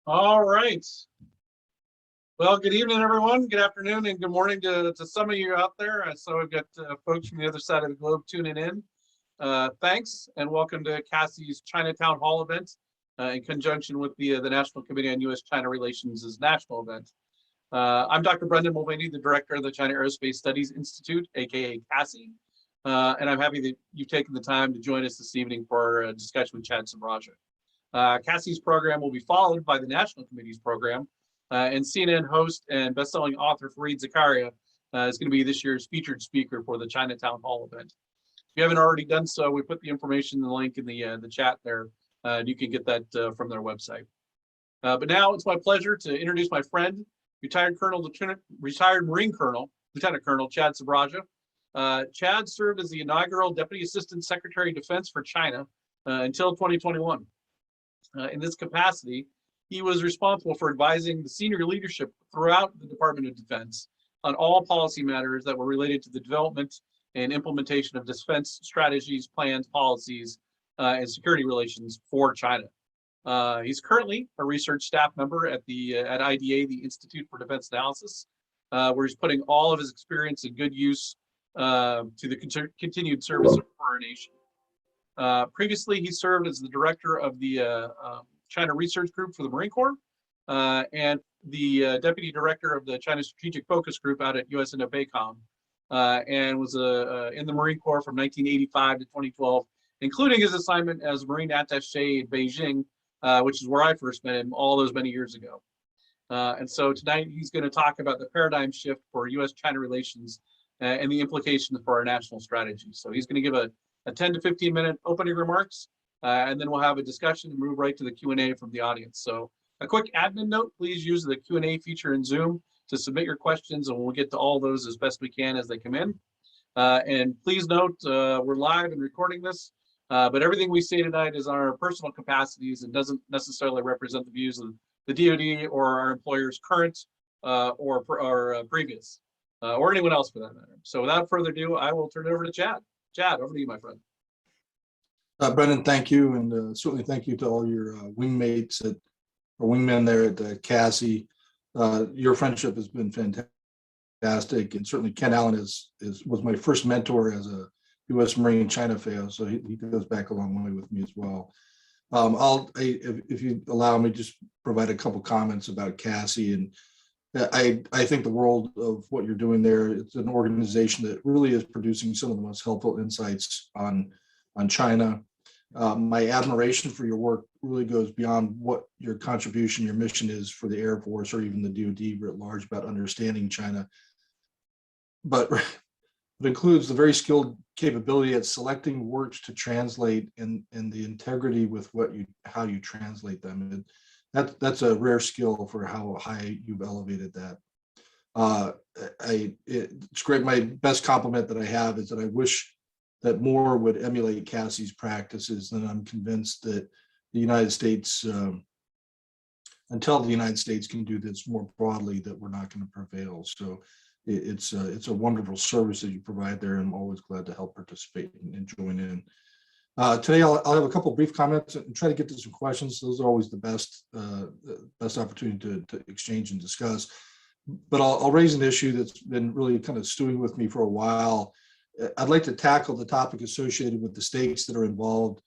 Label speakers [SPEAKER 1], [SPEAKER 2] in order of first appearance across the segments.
[SPEAKER 1] All right. Well, good evening, everyone. Good afternoon and good morning to some of you out there. So we've got folks from the other side of the globe tuning in. Thanks and welcome to CASI's Chinatown Hall event in conjunction with the National Committee on U.S. China Relations' national event. I'm Dr. Brendan Mulvaney, the director of the China Aerospace Studies Institute, aka CASI, and I'm happy that you've taken the time to join us this evening for a discussion with Chad Sabraja. CASI's program will be followed by the National Committee's program, and CNN host and best-selling author Fareed Zakaria is going to be this year's featured speaker for the Chinatown Hall event. If you haven't already done so, we put the information, the link in the chat there, and you can get that from their website. But now it's my pleasure to introduce my friend, retired Marine Colonel, Lieutenant Colonel Chad Sabraja. Chad served as the inaugural Deputy Assistant Secretary of Defense for China until 2021. In this capacity, he was responsible for advising the senior leadership throughout the Department of Defense on all policy matters that were related to the development and implementation of defense strategies, plans, policies, and security relations for China. He's currently a research staff member at IDA, the Institute for Defense Analysis, where he's putting all of his experience and good use to the continued service of our nation. Previously, he served as the director of the China Research Group for the Marine Corps and the deputy director of the China Strategic Focus Group out at U.S. INDOPACOM, and was in the Marine Corps from 1985 to 2012, including his assignment as Marine Attaché in Beijing, which is where I first met him all those many years ago. And so tonight he's going to talk about the paradigm shift for U.S. China relations and the implications for our national strategy. So he's going to give a 10 to 15 minute opening remarks, and then we'll have a discussion and move right to the Q&A from the audience. So a quick admin note, please use the Q&A feature in Zoom to submit your questions, and we'll get to all those as best we can as they come in. And please note, we're live and recording this, but everything we say tonight is on our personal capacities and doesn't necessarily represent the views of the DoD or our employers current or previous, or anyone else for that matter. So without further ado, I will turn it over to Chad. Chad, over to you, my friend.
[SPEAKER 2] Brendan, thank you, and certainly thank you to all your wingmates or wingmen there at CASI. Your friendship has been fantastic, and certainly Ken Allen was my first mentor as a U.S. Marine China fellow, so he goes back a long way with me as well. If you allow me, just provide a couple comments about CASI, and I think the world of what you're doing there. It's an organization that really is producing some of the most helpful insights on China. My admiration for your work really goes beyond what your contribution, your mission is for the Air Force or even the DoD writ large about understanding China, but it includes the very skilled capability at selecting words to translate and the integrity with how you translate them. And that's a rare skill for how high you've elevated that. It's great. My best compliment that I have is that I wish that more would emulate CASI's practices, and I'm convinced that the United States, until the United States can do this more broadly, that we're not going to prevail. So it's a wonderful service that you provide there, and I'm always glad to help participate and join in. Today, I'll have a couple brief comments and try to get to some questions. Those are always the best opportunity to exchange and discuss. But I'll raise an issue that's been really kind of stewing with me for a while. I'd like to tackle the topic associated with the stakes that are involved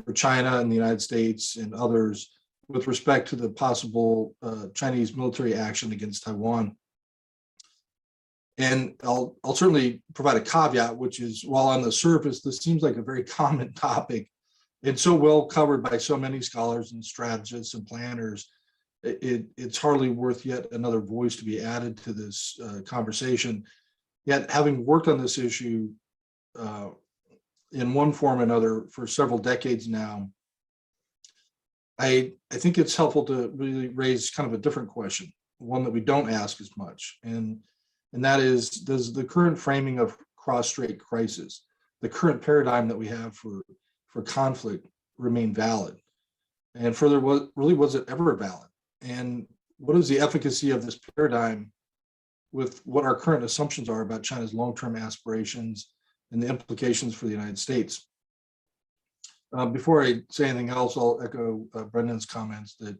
[SPEAKER 2] for China and the United States and others with respect to the possible Chinese military action against Taiwan. And I'll certainly provide a caveat, which is, while on the surface, this seems like a very common topic and so well covered by so many scholars and strategists and planners, it's hardly worth yet another voice to be added to this conversation. Yet, having worked on this issue in one form or another for several decades now, I think it's helpful to really raise kind of a different question, one that we don't ask as much. And that is, does the current framing of cross-strait crisis, the current paradigm that we have for conflict, remain valid? And further, was it ever valid? And what is the efficacy of this paradigm with what our current assumptions are about China's long-term aspirations and the implications for the United States? Before I say anything else, I'll echo Brendan's comments that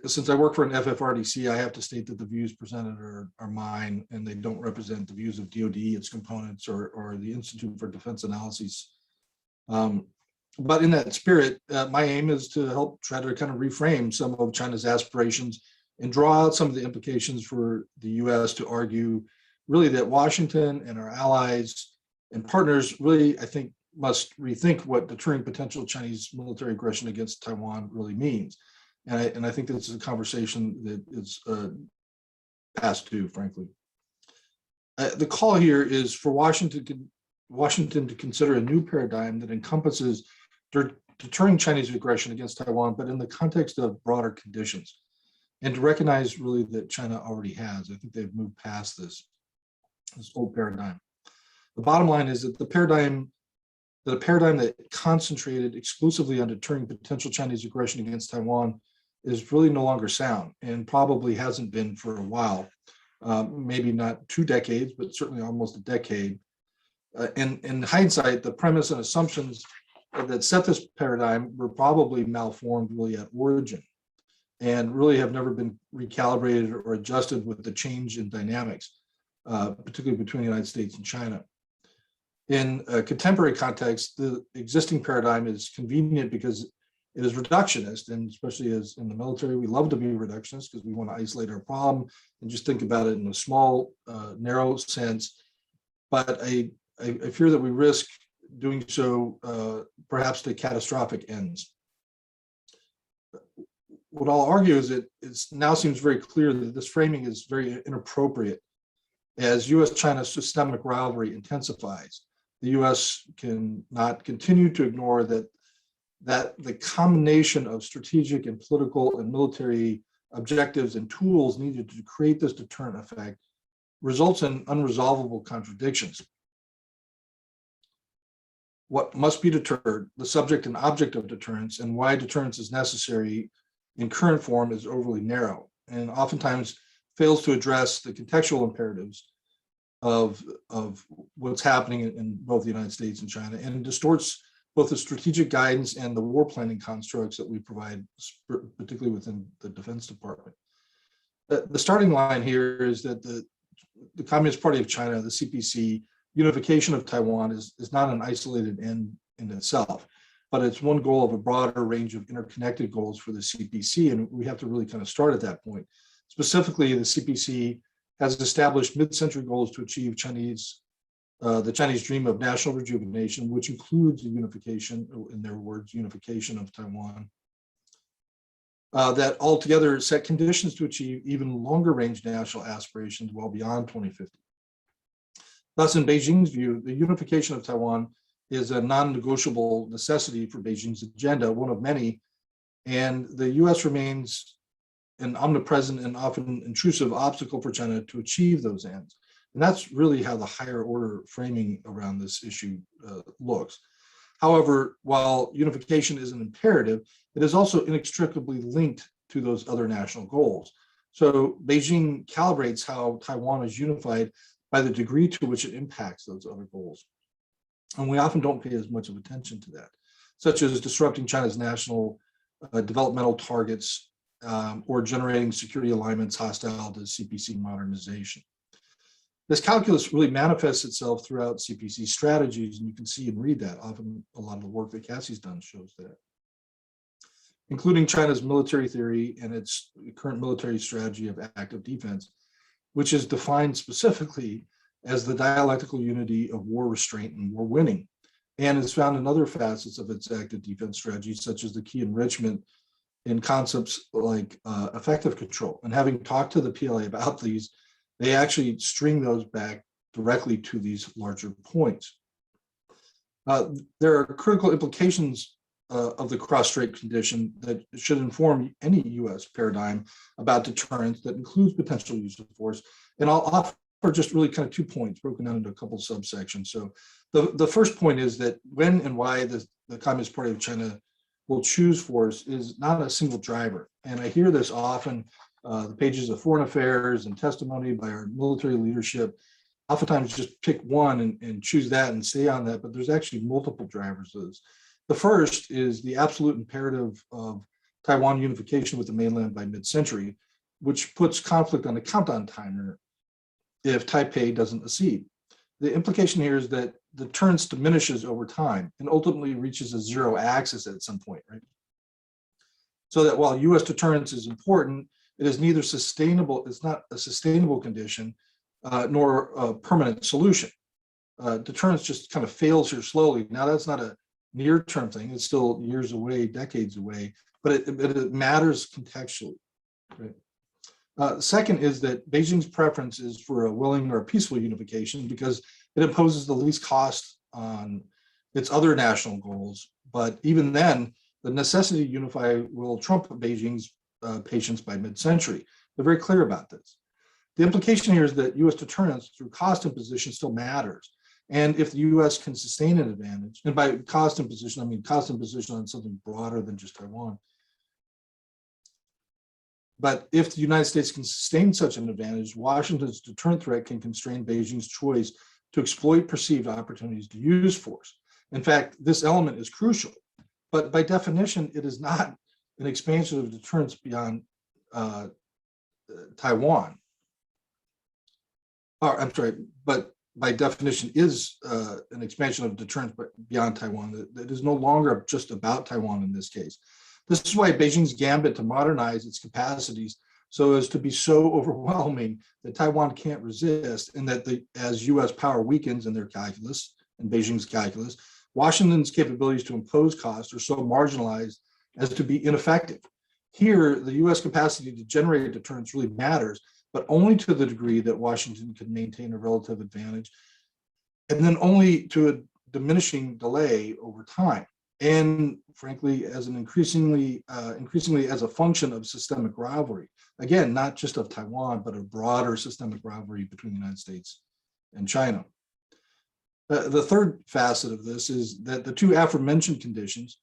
[SPEAKER 2] Since I work for an FFRDC, I have to state that the views presented are mine, and they don't represent the views of DoD, its components, or the Institute for Defense Analyses. But in that spirit, my aim is to help try to kind of reframe some of China's aspirations and draw out some of the implications for the U.S. to argue really that Washington and our allies and partners really, I think, must rethink what deterring potential Chinese military aggression against Taiwan really means. And I think this is a conversation that is past due, frankly. The call here is for Washington to consider a new paradigm that encompasses deterring Chinese aggression against Taiwan, but in the context of broader conditions, and to recognize really that China already has. I think they've moved past this old paradigm. The bottom line is that a paradigm that concentrated exclusively on deterring potential Chinese aggression against Taiwan is really no longer sound, and probably hasn't been for a while, maybe not 2 decades, but certainly almost a decade. In hindsight, the premise and assumptions that set this paradigm were probably malformed really at origin, and really have never been recalibrated or adjusted with the change in dynamics, particularly between the United States and China. In a contemporary context, the existing paradigm is convenient because it is reductionist, and especially as in the military, we love to be reductionist because we want to isolate our problem and just think about it in a small, narrow sense. But I fear that we risk doing so perhaps to catastrophic ends. What I'll argue is that it now seems very clear that this framing is very inappropriate as U.S.-China systemic rivalry intensifies. The U.S. cannot continue to ignore that the combination of strategic and political and military objectives and tools needed to create this deterrent effect results in unresolvable contradictions. What must be deterred, the subject and object of deterrence, and why deterrence is necessary in current form is overly narrow, and oftentimes fails to address the contextual imperatives of what's happening in both the United States and China, and distorts both the strategic guidance and the war planning constructs that we provide, particularly within the Defense Department. The starting line here is that the Communist Party of China, the CPC, unification of Taiwan is not an isolated end in itself, but it's one goal of a broader range of interconnected goals for the CPC, and we have to really kind of start at that point. Specifically, the CPC has established mid-century goals to achieve the Chinese dream of national rejuvenation, which includes the unification, in their words, unification of Taiwan, that altogether set conditions to achieve even longer range national aspirations well beyond 2050. Thus, in Beijing's view, the unification of Taiwan is a non-negotiable necessity for Beijing's agenda, one of many, and the U.S. remains an omnipresent and often intrusive obstacle for China to achieve those ends. And that's really how the higher order framing around this issue looks. However, while unification is an imperative, it is also inextricably linked to those other national goals. So Beijing calibrates how Taiwan is unified by the degree to which it impacts those other goals. And we often don't pay as much of attention to that, such as disrupting China's national developmental targets or generating security alignments hostile to CPC modernization. This calculus really manifests itself throughout CPC strategies, and you can see and read that. Often a lot of the work that CASI's done shows that, including China's military theory and its current military strategy of active defense, which is defined specifically as the dialectical unity of war restraint and war winning, and is found in other facets of its active defense strategy, such as the key enrichment in concepts like effective control. And having talked to the PLA about these, they actually string those back directly to these larger points. There are critical implications of the cross-strait condition that should inform any U.S. paradigm about deterrence that includes potential use of force. And I'll offer just really kind of 2 points broken down into a couple subsections. So the first point is that when and why the Communist Party of China will choose force is not a single driver. And I hear this often, the pages of foreign affairs and testimony by our military leadership, oftentimes just pick one and choose that and stay on that, but there's actually multiple drivers of this. The first is the absolute imperative of Taiwan unification with the mainland by mid-century, which puts conflict on a countdown timer if Taipei doesn't accede. The implication here is that the deterrence diminishes over time and ultimately reaches a zero axis at some point, right? So that while U.S. deterrence is important, it is neither sustainable, it's not a sustainable condition, nor a permanent solution. Deterrence just kind of fails here slowly. Now that's not a near-term thing, it's still years away, decades away, but it matters contextually, right? Second is that Beijing's preference is for a willing or a peaceful unification because it imposes the least cost on its other national goals. But even then, the necessity to unify will trump Beijing's patience by mid-century. They're very clear about this. The implication here is that U.S. deterrence through cost imposition still matters. And if the U.S. can sustain an advantage, and by cost imposition, I mean cost imposition on something broader than just Taiwan. But if the United States can sustain such an advantage, Washington's deterrent threat can constrain Beijing's choice to exploit perceived opportunities to use force. In fact, this element is crucial, but by definition, it is not an expansion of deterrence beyond Taiwan. Or, I'm sorry, but by definition is an expansion of deterrence beyond Taiwan. It is no longer just about Taiwan in this case. This is why Beijing's gambit to modernize its capacities so as to be so overwhelming that Taiwan can't resist, and that as U.S. power weakens in their calculus, in Beijing's calculus, Washington's capabilities to impose costs are so marginalized as to be ineffective. Here, the U.S. capacity to generate deterrence really matters, but only to the degree that Washington can maintain a relative advantage, and then only to a diminishing delay over time. And frankly, as an increasingly as a function of systemic rivalry, again, not just of Taiwan, but a broader systemic rivalry between the United States and China. The third facet of this is that the two aforementioned conditions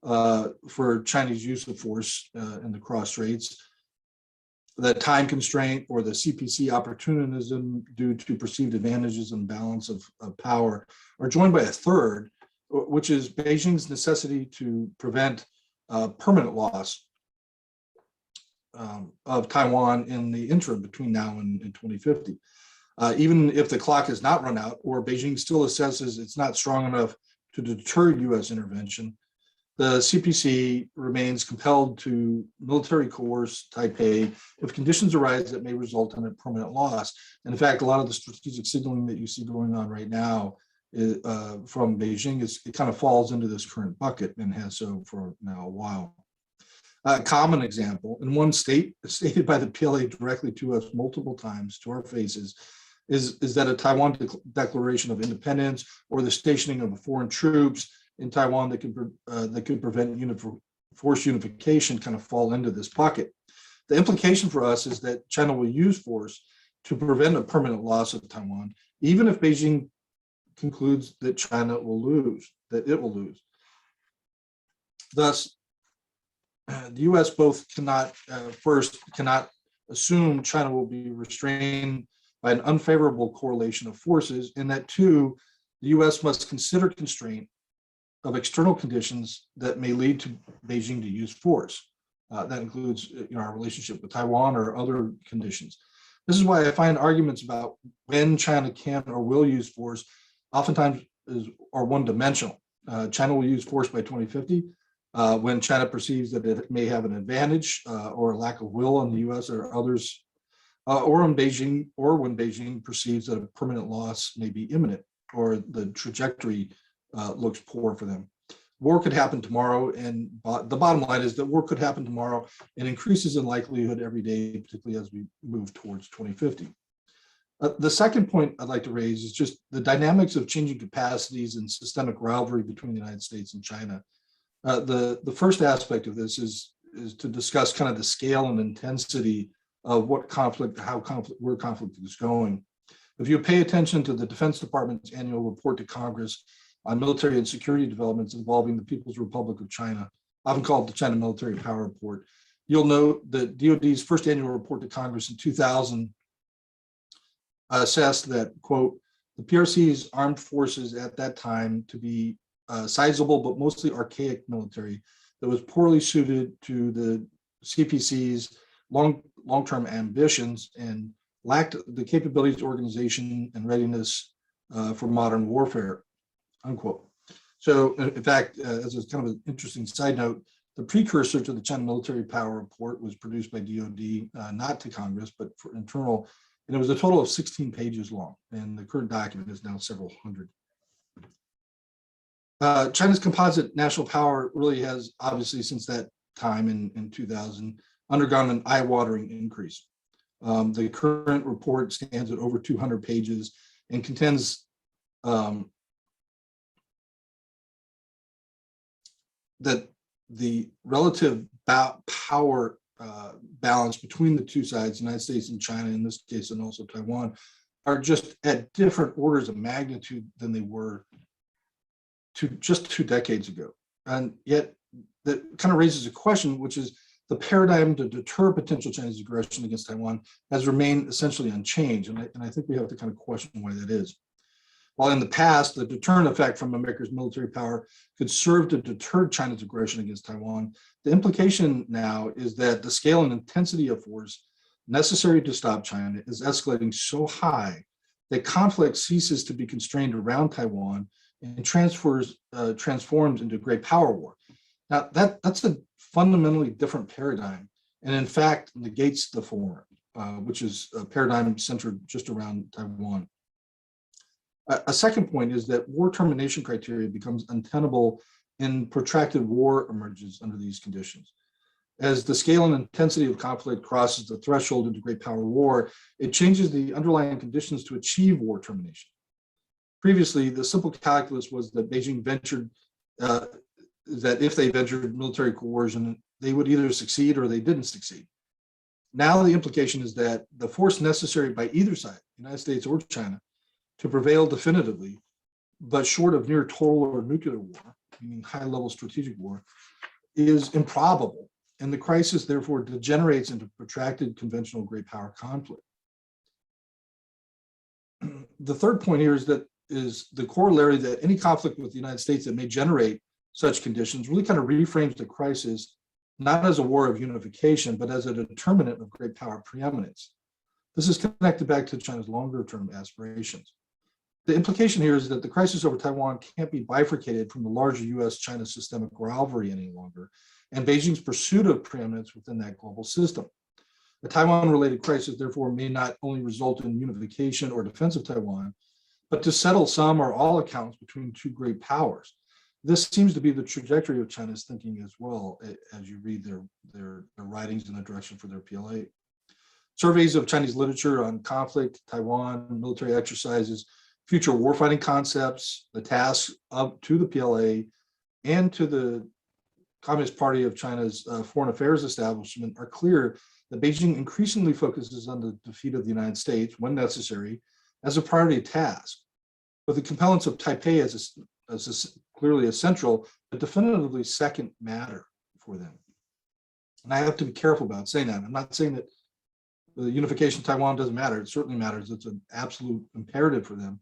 [SPEAKER 2] for Chinese use of force in the cross straits, the time constraint or the CPC opportunism due to perceived advantages and balance of power, are joined by a third, which is Beijing's necessity to prevent permanent loss of Taiwan in the interim between now and 2050. Even if the clock has not run out, or Beijing still assesses it's not strong enough to deter U.S. intervention, the CPC remains compelled to military coerce Taipei if conditions arise that may result in a permanent loss. And in fact, a lot of the strategic signaling that you see going on right now from Beijing it kind of falls into this current bucket and has so for now a while. A common example, and one stated by the PLA directly to us multiple times to our faces, is that a Taiwan declaration of independence or the stationing of foreign troops in Taiwan that could prevent force unification kind of fall into this bucket. The implication for us is that China will use force to prevent a permanent loss of Taiwan, even if Beijing concludes that China will lose, that it will lose. Thus, the U.S. both cannot assume China will be restrained by an unfavorable correlation of forces, and that two, the U.S. must consider constraint of external conditions that may lead to Beijing to use force. That includes our relationship with Taiwan or other conditions. This is why I find arguments about when China can or will use force oftentimes are one-dimensional. China will use force by 2050 when China perceives that it may have an advantage or a lack of will on the U.S. or others, or when Beijing perceives that a permanent loss may be imminent or the trajectory looks poor for them. War could happen tomorrow, and the bottom line is that war could happen tomorrow and increases in likelihood every day, particularly as we move towards 2050. The second point I'd like to raise is just the dynamics of changing capacities and systemic rivalry between the United States and China. The first aspect of this is to discuss kind of the scale and intensity of where conflict is going. If you pay attention to the Defense Department's annual report to Congress on military and security developments involving the People's Republic of China, often called the China Military Power Report, you'll note that DoD's first annual report to Congress in 2000 assessed that, quote, the PRC's armed forces at that time to be sizable but mostly archaic military that was poorly suited to the CPC's long-term ambitions and lacked the capabilities, organization, and readiness for modern warfare, unquote. So in fact, as a kind of an interesting side note, the precursor to the China Military Power Report was produced by DoD, not to Congress, but for internal, and it was a total of 16 pages long, and the current document is now several hundred. China's composite national power really has, obviously, since that time in 2000, undergone an eye-watering increase. The current report stands at over 200 pages and contends that the relative power balance between the two sides, the United States and China in this case, and also Taiwan, are just at different orders of magnitude than they were just 2 decades ago. And yet that kind of raises a question, which is the paradigm to deter potential Chinese aggression against Taiwan has remained essentially unchanged. And I think we have to kind of question why that is. While in the past, the deterrent effect from America's military power could serve to deter China's aggression against Taiwan, the implication now is that the scale and intensity of force necessary to stop China is escalating so high that conflict ceases to be constrained around Taiwan and transforms into a great power war. Now, that's a fundamentally different paradigm, and in fact negates the former, which is a paradigm centered just around Taiwan. A second point is that war termination criteria becomes untenable and protracted war emerges under these conditions. As the scale and intensity of conflict crosses the threshold into great power war, it changes the underlying conditions to achieve war termination. Previously, the simple calculus was that Beijing ventured, that if they ventured military coercion, they would either succeed or they didn't succeed. Now the implication is that the force necessary by either side, United States or China, to prevail definitively, but short of near total or nuclear war, meaning high-level strategic war, is improbable, and the crisis therefore degenerates into protracted conventional great power conflict. The third point here is the corollary that any conflict with the United States that may generate such conditions really kind of reframes the crisis not as a war of unification, but as a determinant of great power preeminence. This is connected back to China's longer-term aspirations. The implication here is that the crisis over Taiwan can't be bifurcated from the larger U.S. China systemic rivalry any longer, and Beijing's pursuit of preeminence within that global system. The Taiwan-related crisis, therefore, may not only result in unification or defense of Taiwan, but to settle some or all accounts between two great powers. This seems to be the trajectory of China's thinking as well, as you read their writings in the direction for their PLA. Surveys of Chinese literature on conflict, Taiwan, military exercises, future warfighting concepts, the tasks up to the PLA and to the Communist Party of China's foreign affairs establishment are clear that Beijing increasingly focuses on the defeat of the United States, when necessary, as a priority task, with the compellence of Taipei as clearly a central, but definitively second matter for them. And I have to be careful about saying that. I'm not saying that the unification of Taiwan doesn't matter. It certainly matters. It's an absolute imperative for them.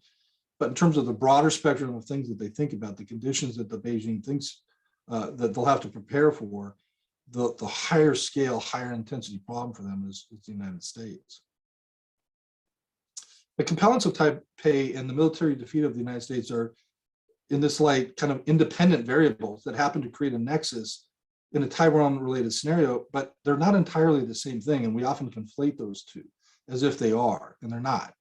[SPEAKER 2] But in terms of the broader spectrum of things that they think about, the conditions that the Beijing thinks that they'll have to prepare for, the higher scale, higher intensity problem for them is the United States. The compellence of Taipei and the military defeat of the United States are, in this light, kind of independent variables that happen to create a nexus in a Taiwan-related scenario, but they're not entirely the same thing, and we often conflate those two as if they are, and they're not.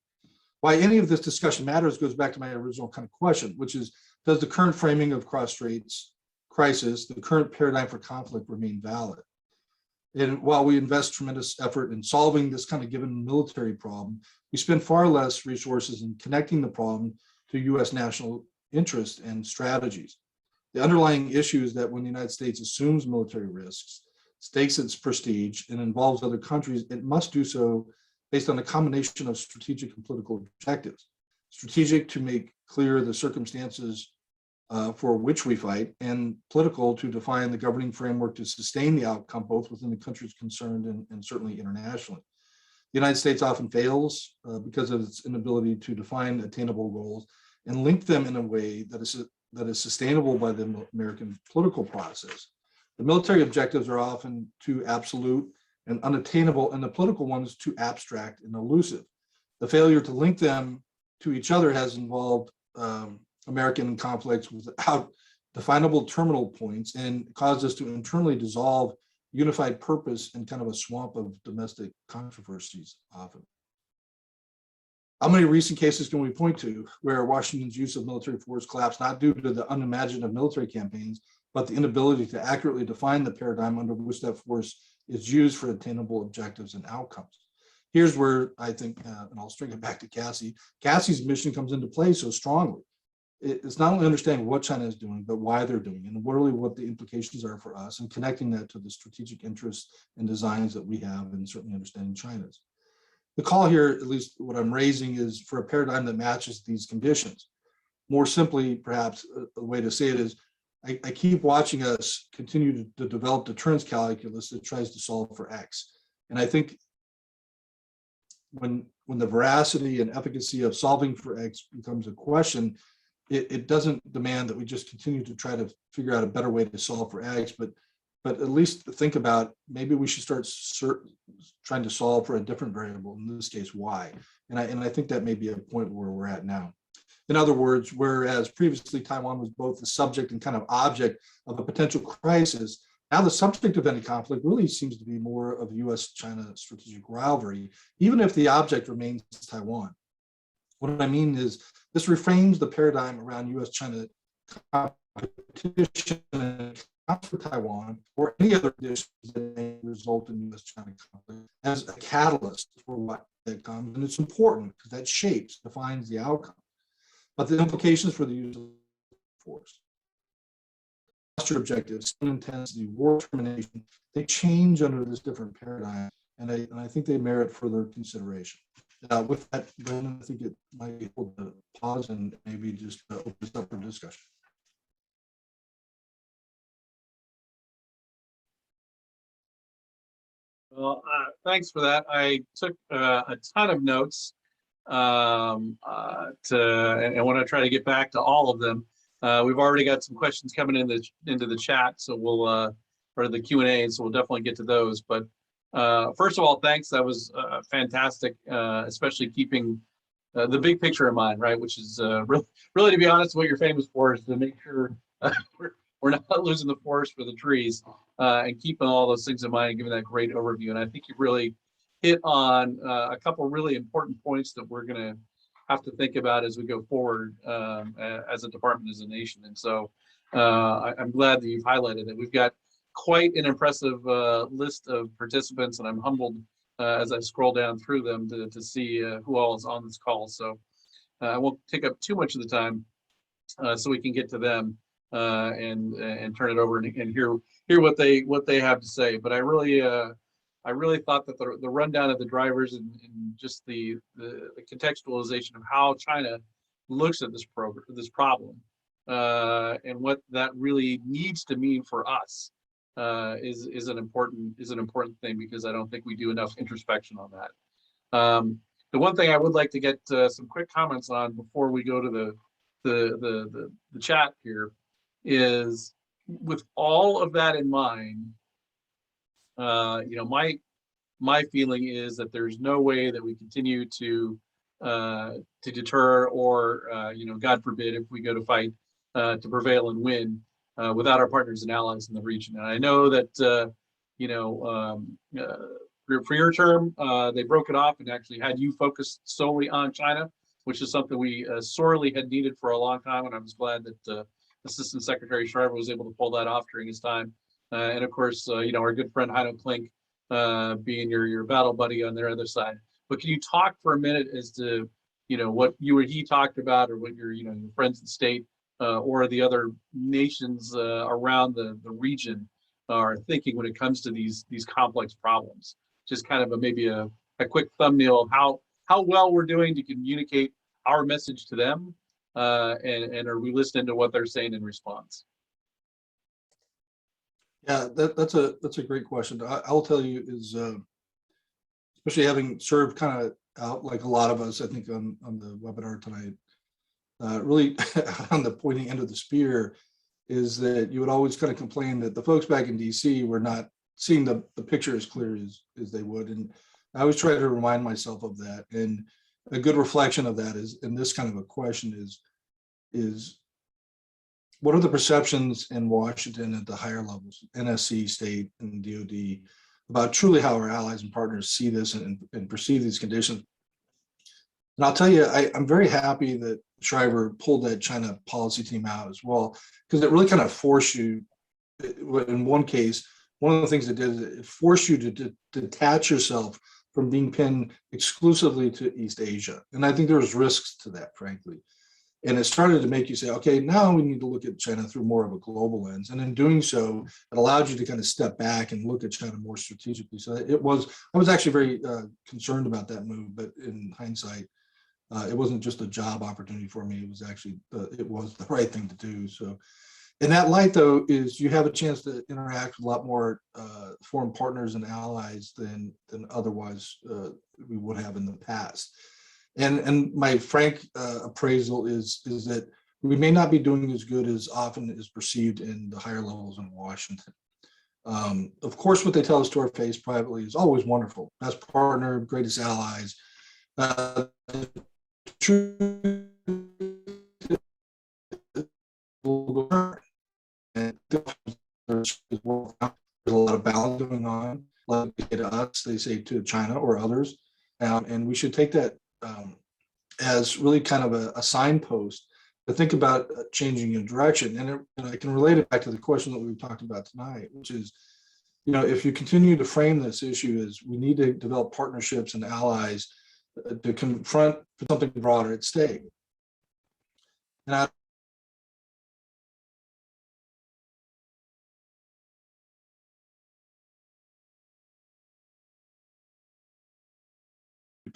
[SPEAKER 2] Why any of this discussion matters goes back to my original kind of question, which is, does the current framing of cross-straits crisis, the current paradigm for conflict, remain valid? And while we invest tremendous effort in solving this kind of given military problem, we spend far less resources in connecting the problem to U.S. national interest and strategies. The underlying issue is that when the United States assumes military risks, stakes its prestige, and involves other countries, it must do so based on a combination of strategic and political objectives. Strategic to make clear the circumstances for which we fight, and political to define the governing framework to sustain the outcome both within the countries concerned and certainly internationally. The United States often fails because of its inability to define attainable goals and link them in a way that is sustainable by the American political process. The military objectives are often too absolute and unattainable, and the political ones too abstract and elusive. The failure to link them to each other has involved American conflicts without definable terminal points and caused us to internally dissolve unified purpose in kind of a swamp of domestic controversies often. How many recent cases can we point to where Washington's use of military force collapsed not due to the unimaginative military campaigns, but the inability to accurately define the paradigm under which that force is used for attainable objectives and outcomes? Here's where I think, and I'll string it back to CASI, CASI's mission comes into play so strongly. It's not only understanding what China is doing, but why they're doing it, and really what the implications are for us, and connecting that to the strategic interests and designs that we have, and certainly understanding China's. The call here, at least what I'm raising, is for a paradigm that matches these conditions. More simply, perhaps a way to say it is, I keep watching us continue to develop deterrence calculus that tries to solve for X. And I think when the veracity and efficacy of solving for X becomes a question, it doesn't demand that we just continue to try to figure out a better way to solve for X, but at least think about maybe we should start trying to solve for a different variable, in this case, Y. And I think that may be a point where we're at now. In other words, whereas previously Taiwan was both the subject and kind of object of a potential crisis, now the subject of any conflict really seems to be more of U.S. China strategic rivalry, even if the object remains Taiwan. What I mean is this reframes the paradigm around U.S. China competition for Taiwan or any other conditions that may result in U.S. China conflict as a catalyst for what that comes. And it's important because that shapes, defines the outcome. But the implications for the use of force, objectives, intensity, war termination, they change under this different paradigm, and I think they merit further consideration. With that, Brendan, I think it might be able to pause and maybe just open this up for discussion.
[SPEAKER 1] Well, thanks for that. I took a ton of notes and want to try to get back to all of them. We've already got some questions coming into the chat, so we'll or the Q&A, so we'll definitely get to those. But first of all, thanks. That was fantastic, especially keeping the big picture in mind, right? Which is really, to be honest, what you're famous for is to make sure we're not losing the forest for the trees, and keeping all those things in mind and giving that great overview. And I think you really hit on a couple really important points that we're going to have to think about as we go forward as a department, as a nation. And so I'm glad that you've highlighted that. We've got quite an impressive list of participants, and I'm humbled as I scroll down through them to see who all is on this call. So I won't take up too much of the time so we can get to them and turn it over and hear what they have to say. But I really thought that the rundown of the drivers and just the contextualization of how China looks at this problem and what that really needs to mean for us is an important thing, because I don't think we do enough introspection on that. The one thing I would like to get some quick comments on before we go to the chat here is, with all of that in mind, my feeling is that there's no way that we continue to deter or God forbid, if we go to fight to prevail and win without our partners and allies in the region. And I know that for your term, they broke it off and actually had you focused solely on China, which is something we sorely had needed for a long time. And I was glad that Assistant Secretary Shriver was able to pull that off during his time. And of course, our good friend Heino Klink being your battle buddy on their other side. But can you talk for a minute as to, what you or he talked about, or what your friends in state or the other nations around the region are thinking when it comes to these complex problems? Just kind of maybe a quick thumbnail of how well we're doing to communicate our message to them, and are we listening to what they're saying in response?
[SPEAKER 2] Yeah, that's a great question. I'll tell you is, especially having served kind of out like a lot of us, I think on the webinar tonight, really on the pointing end of the spear, is that you would always kind of complain that the folks back in DC were not seeing the picture as clear as they would. And I always try to remind myself of that. And a good reflection of that is, in this kind of a question, is what are the perceptions in Washington at the higher levels, NSC, state, and DOD, about truly how our allies and partners see this and perceive these conditions. And I'll tell you, I'm very happy that Shriver pulled that China policy team out as well, because it really kind of forced you, in one case, one of the things it did is it forced you to detach yourself from being pinned exclusively to East Asia. And I think there was risks to that, frankly. And it started to make you say, okay, now we need to look at China through more of a global lens. And in doing so, it allowed you to kind of step back and look at China more strategically. So I was actually very concerned about that move, but in hindsight, it wasn't just a job opportunity for me. It was actually, it was the right thing to do. So in that light, though, is you have a chance to interact with a lot more foreign partners and allies than otherwise we would have in the past. And my frank appraisal is that we may not be doing as good as often is perceived in the higher levels in Washington. Of course, what they tell us to our face privately is always wonderful. Best partner, greatest allies. True. And there's a lot of balance going on, like they say to us, they say to China or others. And we should take that as really kind of a signpost to think about changing your direction. And I can relate it back to the question that we've talked about tonight, which is, if you continue to frame this issue as we need to develop partnerships and allies to confront something broader at stake. And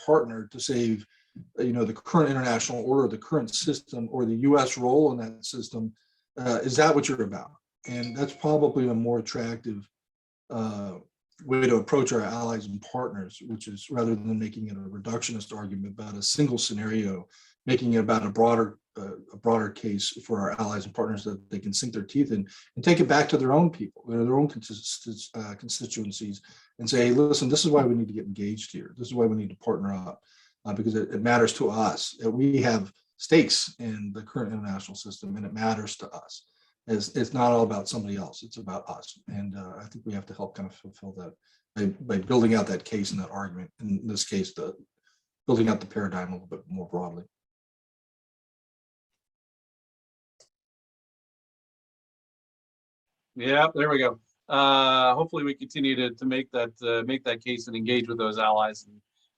[SPEAKER 2] partner to save the current international order, the current system, or the U.S. role in that system. Is that what you're about? And that's probably a more attractive way to approach our allies and partners, which is, rather than making it a reductionist argument about a single scenario, making it about a broader case for our allies and partners that they can sink their teeth in and take it back to their own people, their own constituencies, and say, hey, listen, this is why we need to get engaged here. This is why we need to partner up, because it matters to us. We have stakes in the current international system, and it matters to us. It's not all about somebody else. It's about us. And I think we have to help kind of fulfill that by building out that case and that argument. In this case, building out the paradigm a little bit more broadly.
[SPEAKER 1] Yeah, there we go. Hopefully we continue to make that case and engage with those allies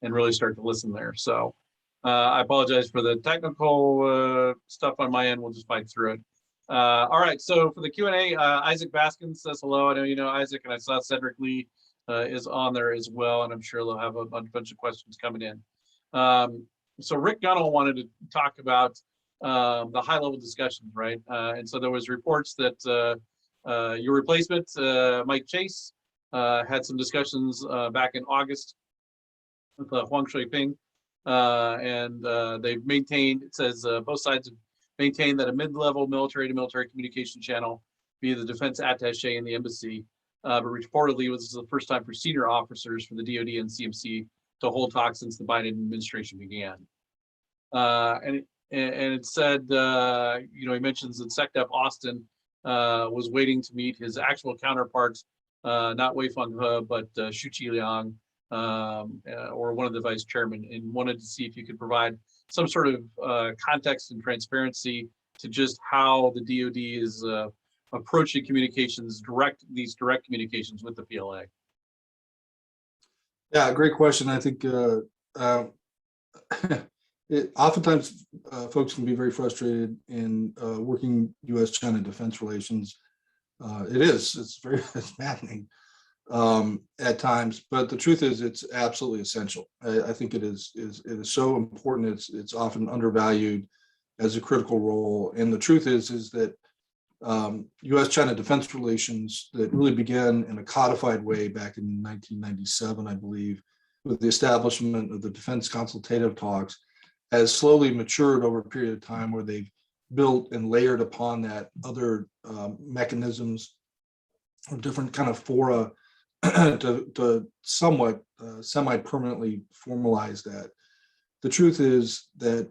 [SPEAKER 1] and really start to listen there. So I apologize for the technical stuff on my end. We'll just fight through it. All right, so for the Q&A, Isaac Baskins says hello. I know you know Isaac, and I saw Cedric Lee is on there as well, and I'm sure they'll have a bunch of questions coming in. So Rick Gunnell wanted to talk about the high-level discussions, right? And so there was reports that your replacement, Mike Chase, had some discussions back in August with Huang Shuiping, and they've maintained, it says both sides have maintained that a mid-level military-to-military communication channel via the defense attaché in the embassy, but reportedly it was the first time for senior officers from the DoD and CMC to hold talks since the Biden administration began. And it said, he mentions that SecDef Austin was waiting to meet his actual counterparts, not Wei Fenghe, but Xu Qiliang, or one of the vice chairmen, and wanted to see if you could provide some sort of context and transparency to just how the DoD is approaching these direct communications with the PLA.
[SPEAKER 2] Yeah, great question. I think oftentimes folks can be very frustrated in working U.S. China defense relations. It's maddening at times, but the truth is it's absolutely essential. I think it is so important. It's often undervalued as a critical role. And the truth is that U.S. China defense relations that really began in a codified way back in 1997, I believe, with the establishment of the defense consultative talks, has slowly matured over a period of time where they've built and layered upon that other mechanisms or different kind of fora to somewhat semi-permanently formalize that. The truth is that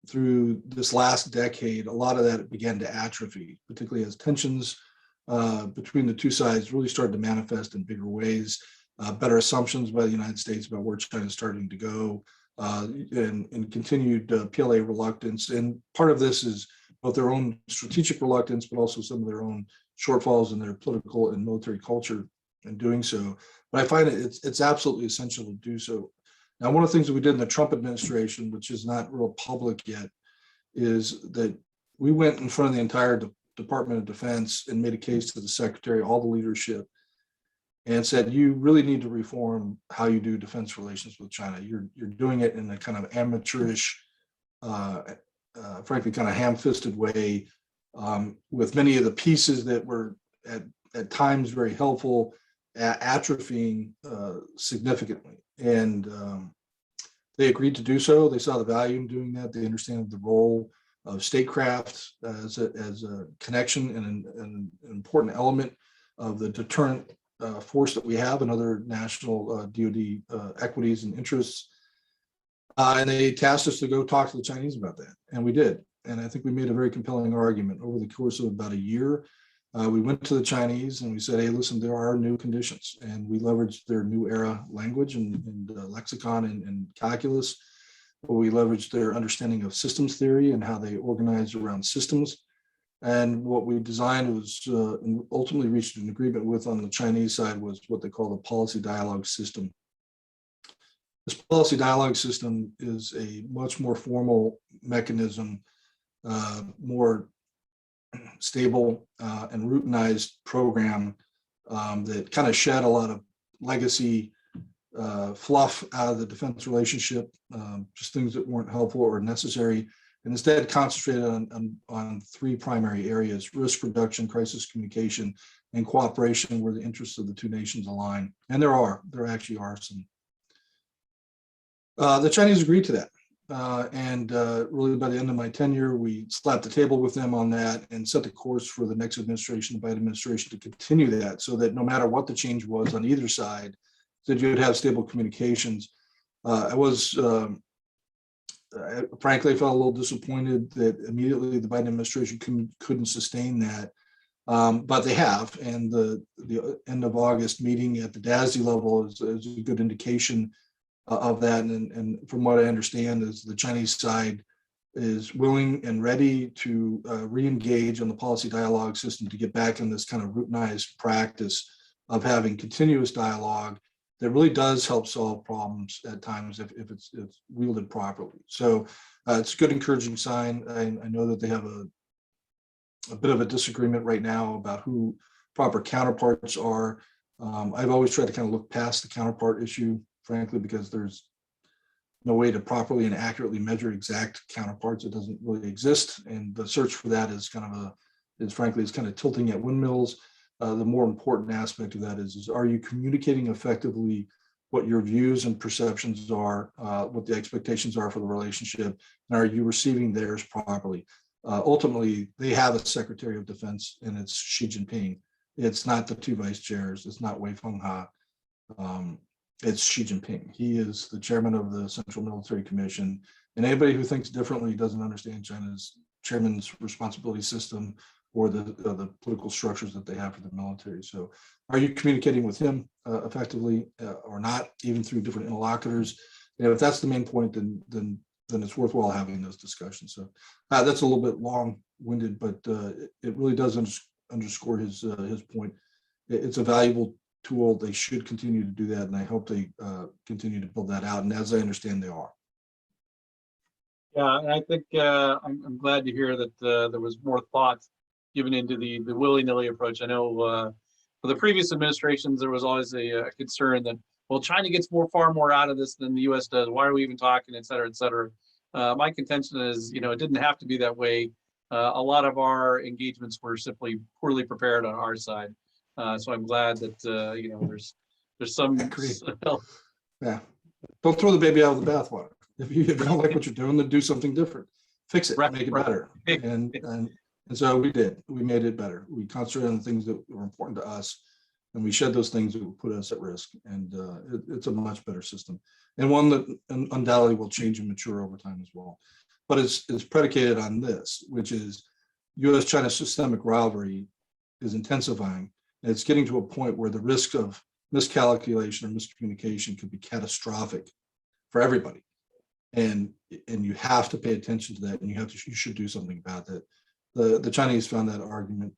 [SPEAKER 2] through this last decade, a lot of that began to atrophy, particularly as tensions between the two sides really started to manifest in bigger ways. Better assumptions by the United States about where China is starting to go, and continued PLA reluctance. And part of this is both their own strategic reluctance, but also some of their own shortfalls in their political and military culture in doing so. But I find it's absolutely essential to do so. Now, one of the things that we did in the Trump administration, which is not real public yet, is that we went in front of the entire Department of Defense and made a case to the Secretary, all the leadership, and said, you really need to reform how you do defense relations with China. You're doing it in a kind of amateurish, frankly, kind of ham-fisted way, with many of the pieces that were at times very helpful, atrophying significantly. And they agreed to do so. They saw the value in doing that. They understand the role of statecraft as a connection and an important element of the deterrent force that we have in other national DoD equities and interests. And they tasked us to go talk to the Chinese about that. And we did. And I think we made a very compelling argument over the course of about a year. We went to the Chinese and we said, hey, listen, there are new conditions. And we leveraged their new era language and lexicon and calculus. We leveraged their understanding of systems theory and how they organize around systems. And what we designed was and ultimately reached an agreement with on the Chinese side was what they call the policy dialogue system. This policy dialogue system is a much more formal mechanism, more stable and routinized program that kind of shed a lot of legacy fluff out of the defense relationship, just things that weren't helpful or necessary, and instead concentrated on three primary areas: risk reduction, crisis communication, and cooperation where the interests of the two nations align. And there actually are some. The Chinese agreed to that. And really by the end of my tenure, we slapped the table with them on that and set the course for the next administration, the Biden administration, to continue that so that no matter what the change was on either side, that you would have stable communications. Frankly, I felt a little disappointed that immediately the Biden administration couldn't sustain that. But they have, and the end of August meeting at the DASI level is a good indication of that. And from what I understand is the Chinese side is willing and ready to re-engage on the policy dialogue system to get back in this kind of routinized practice of having continuous dialogue that really does help solve problems at times if it's wielded properly. So it's a good encouraging sign. I know that they have a bit of a disagreement right now about who proper counterparts are. I've always tried to kind of look past the counterpart issue, frankly, because there's no way to properly and accurately measure exact counterparts. It doesn't really exist. And the search for that is kind of tilting at windmills. The more important aspect of that is are you communicating effectively what your views and perceptions are, what the expectations are for the relationship, and are you receiving theirs properly? Ultimately, they have a Secretary of Defense, and it's Xi Jinping. It's not the two vice chairs. It's not Wei Fenghe. It's Xi Jinping. He is the chairman of the Central Military Commission. And anybody who thinks differently doesn't understand China's chairman's responsibility system or the political structures that they have for the military. So are you communicating with him effectively or not, even through different interlocutors? If that's the main point, then it's worthwhile having those discussions. So that's a little bit long-winded, but it really does underscore his point. It's a valuable tool. They should continue to do that, and I hope they continue to build that out. And as I understand, they are.
[SPEAKER 1] Yeah, and I think I'm glad to hear that there was more thought given into the willy-nilly approach. I know for the previous administrations, there was always a concern that, well, China gets far more out of this than the U.S. does. Why are we even talking, et cetera, et cetera. My contention is, it didn't have to be that way. A lot of our engagements were simply poorly prepared on our side. So I'm glad that, there's some.
[SPEAKER 2] Yeah. Don't throw the baby out of the bathwater. If you don't like what you're doing, then do something different. fix it,
[SPEAKER 1] Right,
[SPEAKER 2] make it
[SPEAKER 1] right.
[SPEAKER 2] better. And so we did. We made it better. We concentrated on the things that were important to us, and we shed those things that would put us at risk. And it's a much better system, and one that undoubtedly will change and mature over time as well. But it's predicated on this, which is U.S. China systemic rivalry is intensifying. And it's getting to a point where the risk of miscalculation or miscommunication could be catastrophic for everybody. And you have to pay attention to that, and you should do something about that. The Chinese found that argument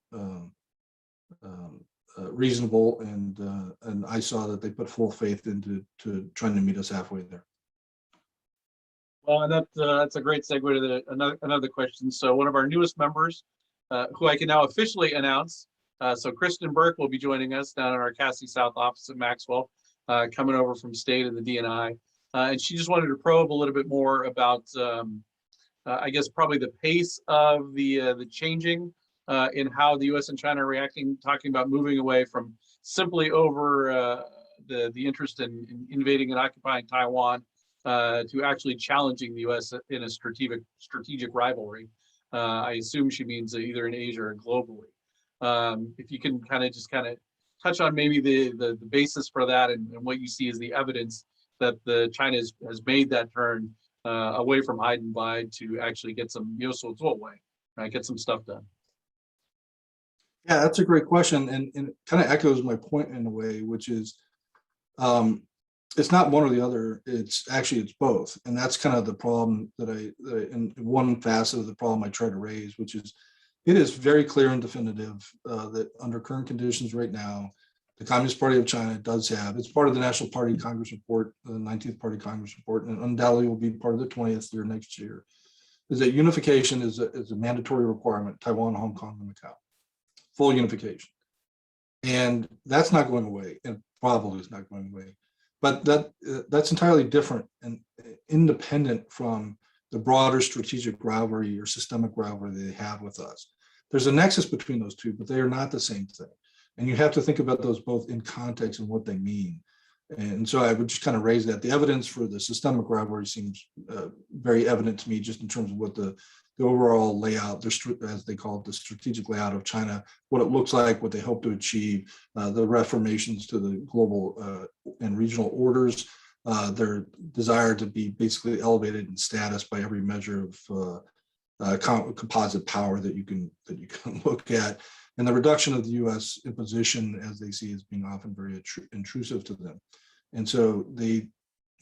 [SPEAKER 2] reasonable, and I saw that they put full faith into trying to meet us halfway there.
[SPEAKER 1] Well, and that's a great segue to another question. So one of our newest members, who I can now officially announce, so Kristen Burke will be joining us down in our CASI South office at Maxwell, coming over from state and the DNI. And she just wanted to probe a little bit more about, I guess, probably the pace of the changing in how the U.S. and China are reacting, talking about moving away from simply over the interest in invading and occupying Taiwan to actually challenging the U.S. in a strategic rivalry. I assume she means either in Asia or globally. If you can kind of touch on maybe the basis for that and what you see as the evidence that the China has made that turn away from hide and bide to actually get some away, right? Get some stuff done.
[SPEAKER 2] Yeah, that's a great question, and it kind of echoes my point in a way, which is it's not one or the other. It's both, and that's kind of the problem that in one facet of the problem I try to raise, which is it is very clear and definitive that under current conditions right now, the Communist Party of China does have, it's part of the National Party Congress report, the 19th Party Congress report, and undoubtedly will be part of the 20th year next year, is that unification is a mandatory requirement, Taiwan, Hong Kong, and Macau, full unification. And that's not going away, and probably is not going away. But that's entirely different and independent from the broader strategic rivalry or systemic rivalry they have with us. There's a nexus between those two, but they are not the same thing. And you have to think about those both in context and what they mean. And so I would just kind of raise that. The evidence for the systemic rivalry seems very evident to me, just in terms of what the overall layout, as they call it, the strategic layout of China, what it looks like, what they hope to achieve, the reformations to the global and regional orders, their desire to be basically elevated in status by every measure of composite power that you can look at, and the reduction of the U.S. imposition, as they see, as being often very intrusive to them. And so they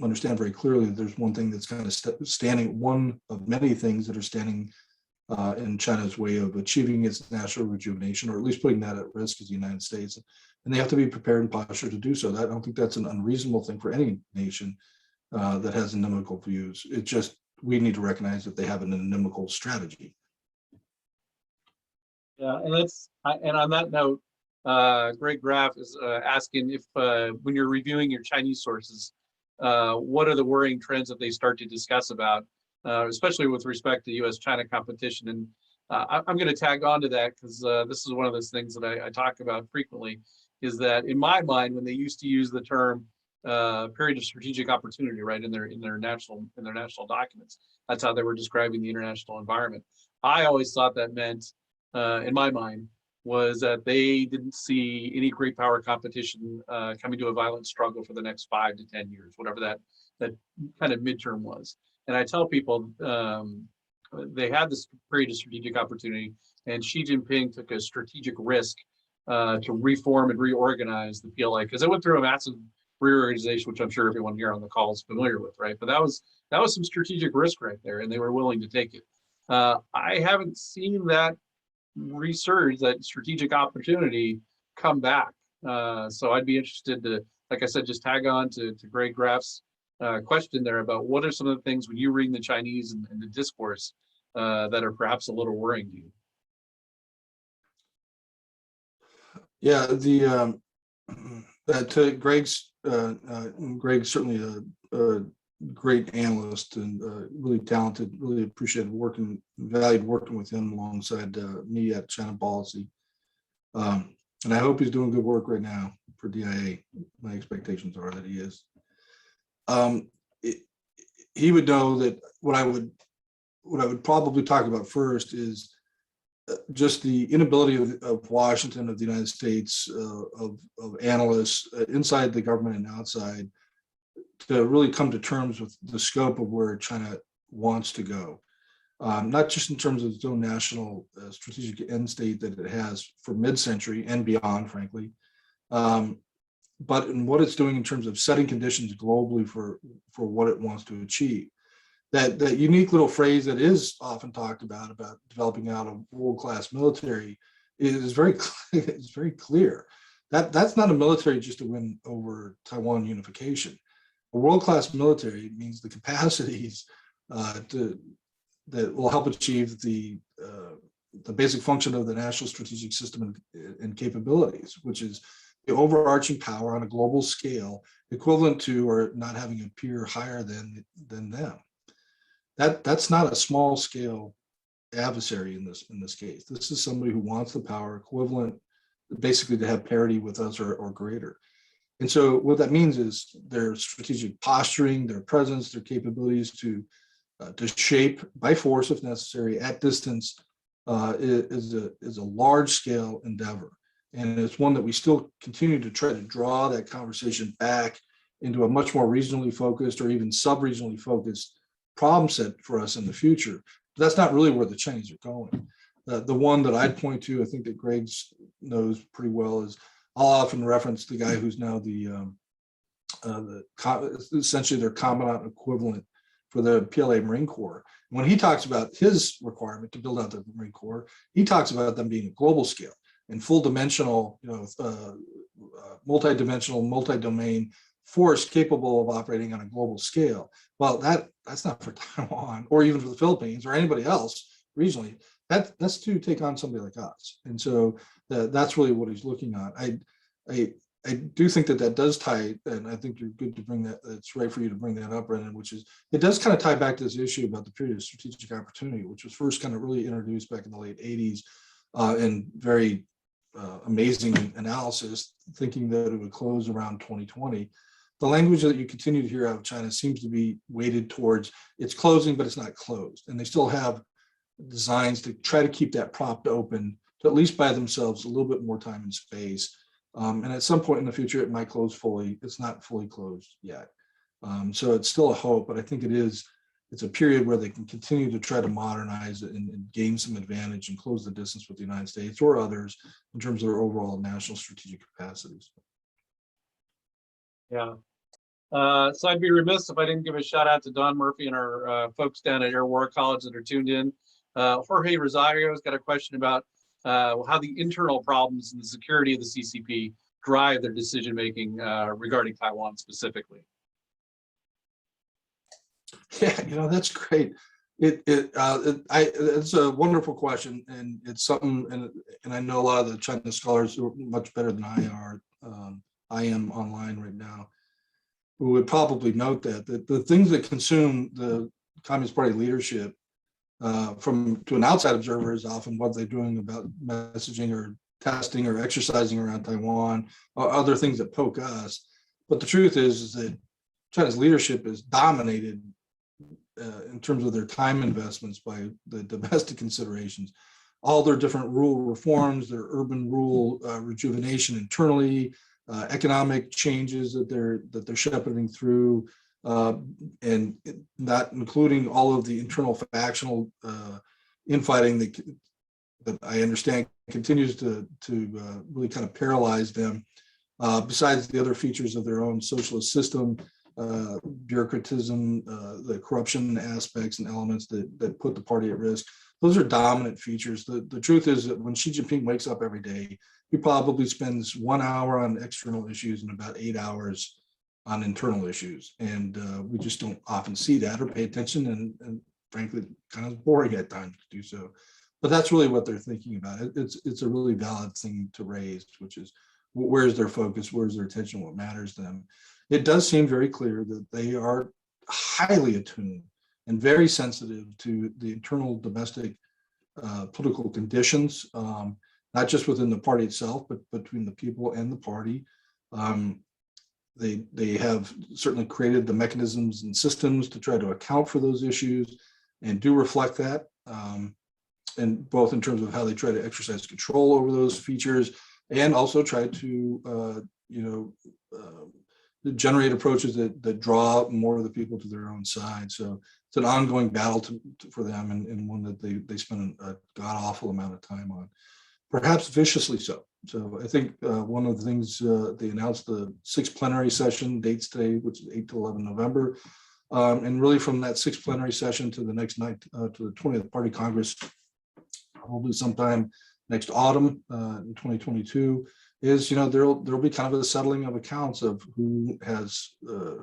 [SPEAKER 2] understand very clearly that there's one thing that's kind of standing, one of many things that are standing in China's way of achieving its national rejuvenation, or at least putting that at risk, as the United States. And they have to be prepared and postured to do so. I don't think that's an unreasonable thing for any nation that has inimical views. It's just, we need to recognize that they have an inimical strategy.
[SPEAKER 1] Yeah, and on that note, Greg Graff is asking if when you're reviewing your Chinese sources, what are the worrying trends that they start to discuss about, especially with respect to U.S. China competition? And I'm going to tag on to that, because this is one of those things that I talk about frequently, is that in my mind, when they used to use the term period of strategic opportunity, right, in their national documents, that's how they were describing the international environment. I always thought that meant, in my mind, was that they didn't see any great power competition coming to a violent struggle for the next 5 to 10 years, whatever that kind of midterm was. And I tell people they had this period of strategic opportunity, and Xi Jinping took a strategic risk to reform and reorganize the PLA, because it went through a massive reorganization, which I'm sure everyone here on the call is familiar with, right? But that was some strategic risk right there, and they were willing to take it. I haven't seen that resurge, that strategic opportunity, come back. So I'd be interested to, like I said, just tag on to Greg Graff's question there about what are some of the things when you read the Chinese and the discourse that are perhaps a little worrying to you.
[SPEAKER 2] Yeah, to Greg's certainly a great analyst and really talented. Really appreciated valued working with him alongside me at China Policy, and I hope he's doing good work right now for DIA. My expectations are that he is. He would know that what I would what I would probably talk about first is just the inability of Washington, of the United States, of analysts inside the government and outside, to really come to terms with the scope of where China wants to go. Not just in terms of its own national strategic end state that it has for mid-century and beyond, frankly, but in what it's doing in terms of setting conditions globally for what it wants to achieve. That unique little phrase that is often talked about developing out a world-class military is very it's very clear. That's not a military just to win over Taiwan unification. A world-class military means the capacities that will help achieve the basic function of the national strategic system and capabilities, which is the overarching power on a global scale, equivalent to or not having a peer higher than them. That's not a small scale adversary in this case. This is somebody who wants the power equivalent, basically to have parity with us or greater. And so what that means is their strategic posturing, their presence, their capabilities to shape by force if necessary at distance is a large scale endeavor. And it's one that we still continue to try to draw that conversation back into a much more regionally focused or even sub-regionally focused problem set for us in the future. But that's not really where the Chinese are going. The one that I'd point to, I think that Greg knows pretty well, is I'll often reference the guy who's now essentially their commandant equivalent for the PLA Marine Corps. When he talks about his requirement to build out the Marine Corps, he talks about them being a global scale and full dimensional, multi-dimensional, multi-domain force capable of operating on a global scale. Well, that's not for Taiwan or even for the Philippines or anybody else regionally. That's to take on somebody like us. And so that's really what he's looking at. I do think that does tie, and I think you're good to bring that. It's right for you to bring that up, Brendan, which is it does kind of tie back to this issue about the period of strategic opportunity, which was first kind of really introduced back in the late 80s and very amazing analysis, thinking that it would close around 2020. The language that you continue to hear out of China seems to be weighted towards it's closing, but it's not closed. And they still have designs to try to keep that propped open to at least buy themselves a little bit more time and space. And at some point in the future, it might close fully. It's not fully closed yet. So it's still a hope, but I think it's a period where they can continue to try to modernize it and gain some advantage and close the distance with the United States or others in terms of their overall national strategic capacities.
[SPEAKER 1] Yeah. So I'd be remiss if I didn't give a shout out to Don Murphy and our folks down at Air War College that are tuned in. Jorge Rosario's got a question about how the internal problems and the security of the CCP drive their decision-making regarding Taiwan specifically.
[SPEAKER 2] Yeah, that's great. It's a wonderful question, and it's something, and I know a lot of the China scholars who are much better than I am online right now, who would probably note that the things that consume the Communist Party leadership to an outside observer is often what they're doing about messaging or testing or exercising around Taiwan or other things that poke us. But the truth is that China's leadership is dominated in terms of their time investments by the domestic considerations. All their different rural reforms, their urban rural rejuvenation internally, economic changes that they're shepherding through, and not including all of the internal factional infighting that I understand continues to really kind of paralyze them. Besides the other features of their own socialist system, bureaucratism, the corruption aspects and elements that put the party at risk. Those are dominant features. The truth is that when Xi Jinping wakes up every day, he probably spends 1 hour on external issues and about 8 hours on internal issues. And we just don't often see that or pay attention, and frankly, kind of boring at times to do so. But that's really what they're thinking about. It's a really valid thing to raise, which is where's their focus, where's their attention, what matters to them. It does seem very clear that they are highly attuned and very sensitive to the internal domestic political conditions, not just within the party itself, but between the people and the party. They have certainly created the mechanisms and systems to try to account for those issues. and do reflect that, and both in terms of how they try to exercise control over those features, and also try to generate approaches that draw more of the people to their own side. So it's an ongoing battle for them, and one that they spend a god awful amount of time on, perhaps viciously so. So I think one of the things they announced the 6th plenary session dates today, which is 8 to 11 November. And really from that 6th plenary session to the next night, to the 20th Party Congress, probably sometime next autumn in 2022, is there'll be kind of a settling of accounts of who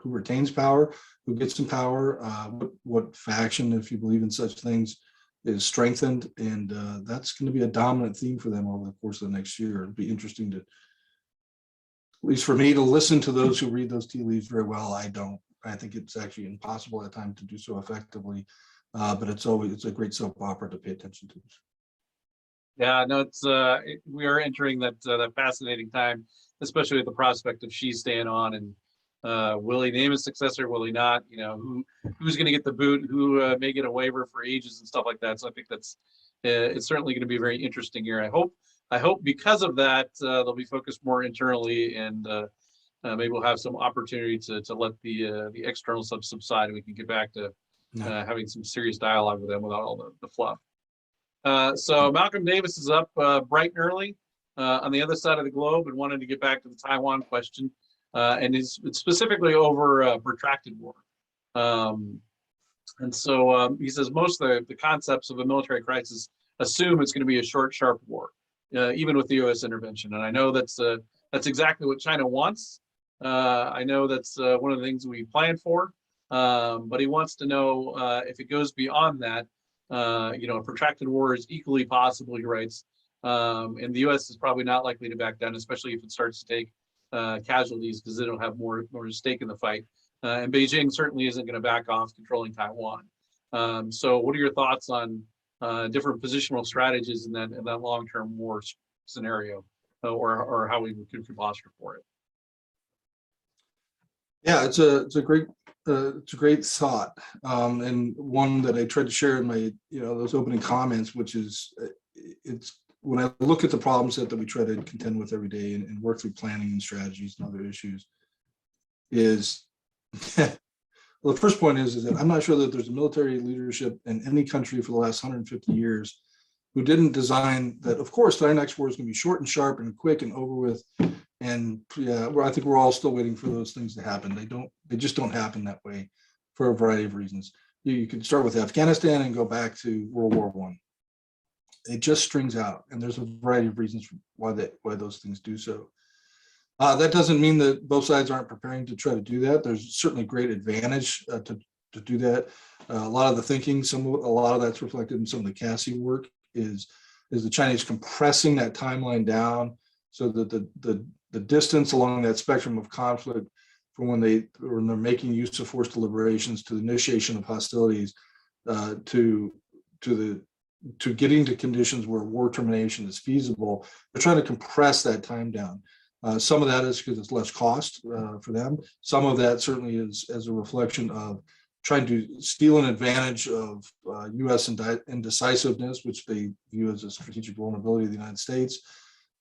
[SPEAKER 2] retains power, who gets in power, what faction, if you believe in such things, is strengthened, and that's going to be a dominant theme for them over the course of the next year. It'll be interesting to, at least for me, to listen to those who read those tea leaves very well. I don't. I think it's actually impossible at times to do so effectively, but it's a great soap opera to pay attention to.
[SPEAKER 1] Yeah, no, we are entering that fascinating time, especially with the prospect of Xi staying on, and will he name his successor? Will he not? Who's going to get the boot? Who may get a waiver for ages and stuff like that? So I think it's certainly going to be a very interesting year. I hope because of that they'll be focused more internally, and maybe we'll have some opportunity to let the external subside, and we can get back to having some serious dialogue with them without all the fluff. So Malcolm Davis is up bright and early on the other side of the globe, and wanted to get back to the Taiwan question, and it's specifically over protracted war. And so he says most of the concepts of a military crisis assume it's going to be a short, sharp war, even with the U.S. intervention. And I know that's exactly what China wants. I know that's one of the things we plan for, but he wants to know if it goes beyond that. A protracted war is equally possible, he writes, and the U.S. is probably not likely to back down, especially if it starts to take casualties, because they don't have more stake in the fight. And Beijing certainly isn't going to back off controlling Taiwan. So what are your thoughts on different positional strategies in that long-term war scenario, or how we could posture for it?
[SPEAKER 2] Yeah, it's a great thought, and one that I tried to share in my those opening comments, which is it's when I look at the problem set that we try to contend with every day and work through planning and strategies and other issues, is well, the first point is that I'm not sure that there's a military leadership in any country for the last 150 years who didn't design that. Of course, our next war is going to be short and sharp and quick and over with. And I think we're all still waiting for those things to happen. They just don't happen that way for a variety of reasons. You could start with Afghanistan and go back to World War I. It just strings out, and there's a variety of reasons why those things do so. That doesn't mean that both sides aren't preparing to try to do that. There's certainly great advantage to do that. A lot of the thinking, a lot of that's reflected in some of the CASI work, is the Chinese compressing that timeline down so that the distance along that spectrum of conflict from when they're making use of force deliberations to the initiation of hostilities to getting to conditions where war termination is feasible. They're trying to compress that time down. Some of that is because it's less cost for them. Some of that certainly is as a reflection of trying to steal an advantage of U.S. indecisiveness, which they view as a strategic vulnerability of the United States,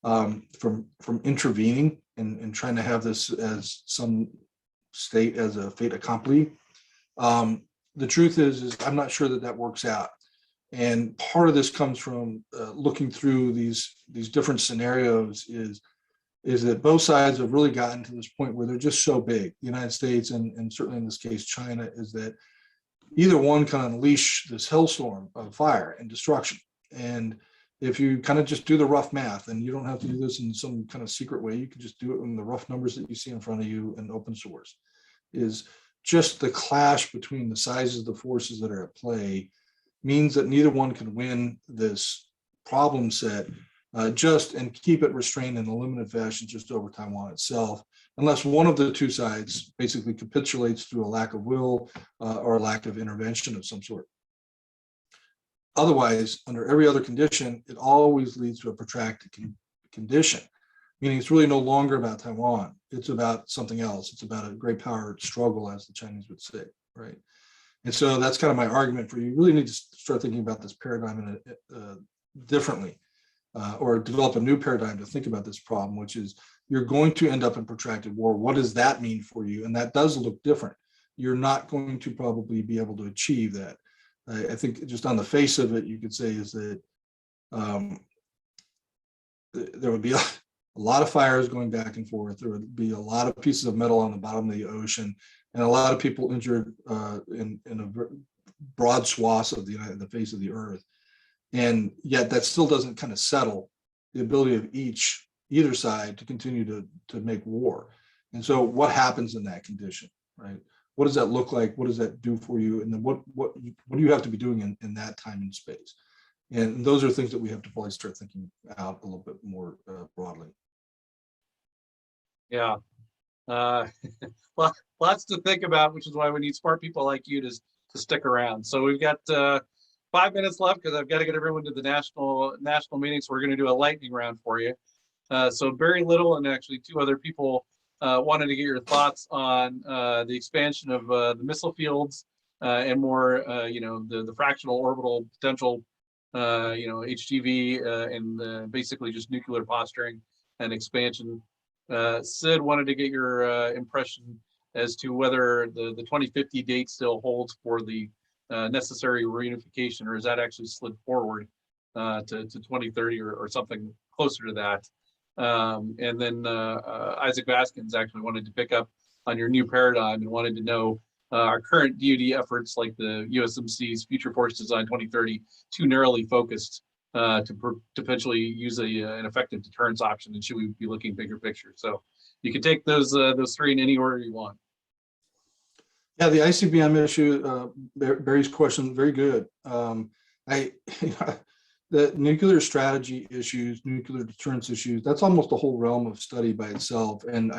[SPEAKER 2] from intervening and trying to have this as some state as a fait accompli. The truth is I'm not sure that works out. And part of this comes from looking through these different scenarios is that both sides have really gotten to this point where they're just so big, the United States and certainly in this case, China, is that either one can unleash this hailstorm of fire and destruction. And if you kind of just do the rough math, and you don't have to do this in some kind of secret way, you can just do it in the rough numbers that you see in front of you in open source, is just the clash between the sizes of the forces that are at play means that neither one can win this problem set and keep it restrained in a limited fashion just over Taiwan itself, unless one of the two sides basically capitulates through a lack of will or a lack of intervention of some sort. Otherwise, under every other condition, it always leads to a protracted condition, meaning it's really no longer about Taiwan. It's about something else. It's about a great power struggle, as the Chinese would say, right? And so that's kind of my argument for you really need to start thinking about this paradigm differently, or develop a new paradigm to think about this problem, which is you're going to end up in protracted war. What does that mean for you? And that does look different. You're not going to probably be able to achieve that. I think just on the face of it, you could say is that there would be a lot of fires going back and forth. There would be a lot of pieces of metal on the bottom of the ocean, and a lot of people injured in a broad swaths of the face of the earth. And yet that still doesn't kind of settle the ability of either side to continue to make war. And so what happens in that condition, right? What does that look like? What does that do for you? And then what do you have to be doing in that time and space? And those are things that we have to probably start thinking out a little bit more broadly.
[SPEAKER 1] Yeah. Well, lots to think about, which is why we need smart people like you to stick around. So we've got 5 minutes left because I've got to get everyone to the national meeting. So we're going to do a lightning round for you. So very little, and actually 2 other people wanted to get your thoughts on the expansion of the missile fields and more, the fractional orbital potential, HGV and basically just nuclear posturing and expansion. Sid wanted to get your impression as to whether the 2050 date still holds for the necessary reunification, or is that actually slid forward to 2030 or something closer to that? And then Isaac Baskins actually wanted to pick up on your new paradigm and wanted to know our current DoD efforts, like the USMC's Future Force Design 2030, too narrowly focused to potentially use an effective deterrence option, and should we be looking bigger picture? So you can take those 3 in any order you want.
[SPEAKER 2] Yeah, the ICBM issue, Barry's question, very good. The nuclear strategy issues, nuclear deterrence issues, that's almost a whole realm of study by itself. And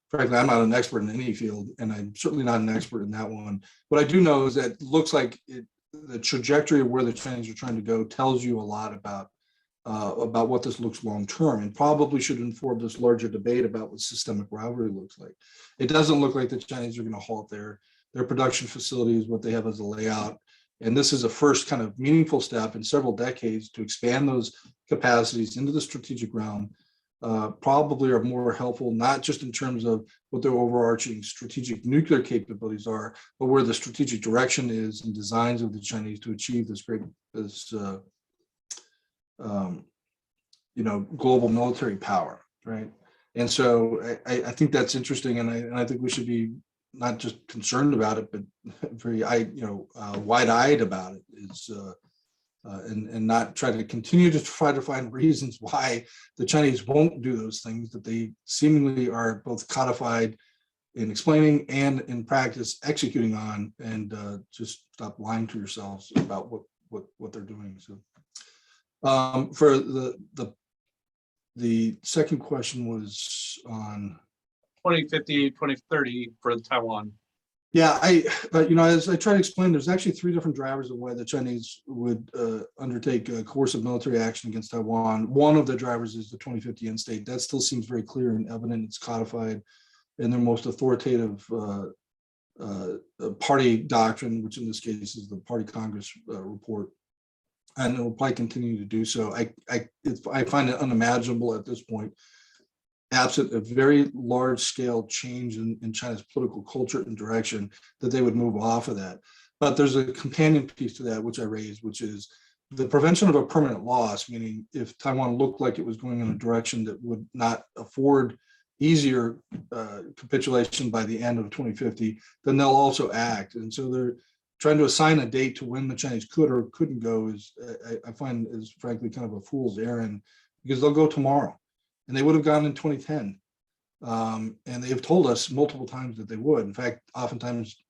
[SPEAKER 2] frankly, I'm not an expert in any field, and I'm certainly not an expert in that one. What I do know is that it looks like the trajectory of where the Chinese are trying to go tells you a lot about what this looks long term, and probably should inform this larger debate about what systemic rivalry looks like. It doesn't look like the Chinese are going to halt their production facilities, what they have as a layout. And this is a first kind of meaningful step in several decades to expand those capacities into the strategic realm. Probably are more helpful, not just in terms of what their overarching strategic nuclear capabilities are, but where the strategic direction is and designs of the Chinese to achieve this global military power, right? And so I think that's interesting, and I think we should be not just concerned about it, but very wide-eyed about it. And not try to continue to find reasons why the Chinese won't do those things that they seemingly are both codified in explaining and in practice executing on, and just stop lying to yourselves about what they're doing. So for the second question was on
[SPEAKER 1] 2050, 2030 for Taiwan.
[SPEAKER 2] Yeah, as I try to explain, there's actually 3 different drivers of why the Chinese would undertake a coercive military action against Taiwan. One of the drivers is the 2050 end state. That still seems very clear and evident. It's codified in their most authoritative party doctrine, which in this case is the Party Congress report, and it will probably continue to do so. I find it unimaginable at this point, absent a very large-scale change in China's political culture and direction, that they would move off of that. But there's a companion piece to that, which I raised, which is the prevention of a permanent loss, meaning if Taiwan looked like it was going in a direction that would not afford easier capitulation by the end of 2050, then they'll also act. And so they're trying to assign a date to when the Chinese could or couldn't go is, I find, is frankly kind of a fool's errand, because they'll go tomorrow. And they would have gone in 2010. And they have told us multiple times that they would. In fact, oftentimes,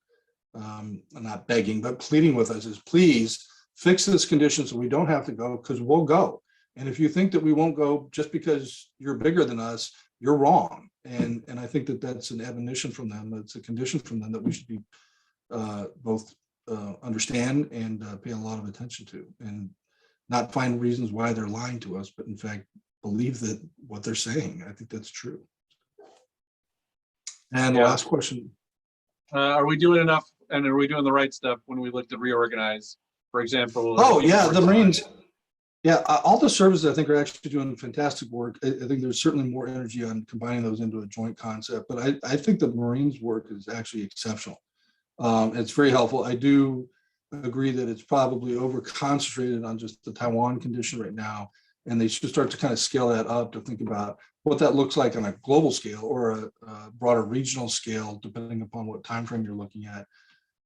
[SPEAKER 2] I'm not begging, but pleading with us is, please fix this condition so we don't have to go, because we'll go. And if you think that we won't go just because you're bigger than us, you're wrong. And I think that that's an admonition from them. It's a condition from them that we should be both understand and pay a lot of attention to, and not find reasons why they're lying to us, but in fact, believe that what they're saying. I think that's true. And the last question.
[SPEAKER 1] Are we doing enough and are we doing the right stuff when we look to reorganize, for example?
[SPEAKER 2] Oh, yeah, the Marines. Yeah, all the services I think are actually doing fantastic work. I think there's certainly more energy on combining those into a joint concept, but I think the Marines work is actually exceptional. It's very helpful. I do agree that it's probably over concentrated on just the Taiwan condition right now, and they should start to kind of scale that up to think about what that looks like on a global scale or a broader regional scale, depending upon what time frame you're looking at.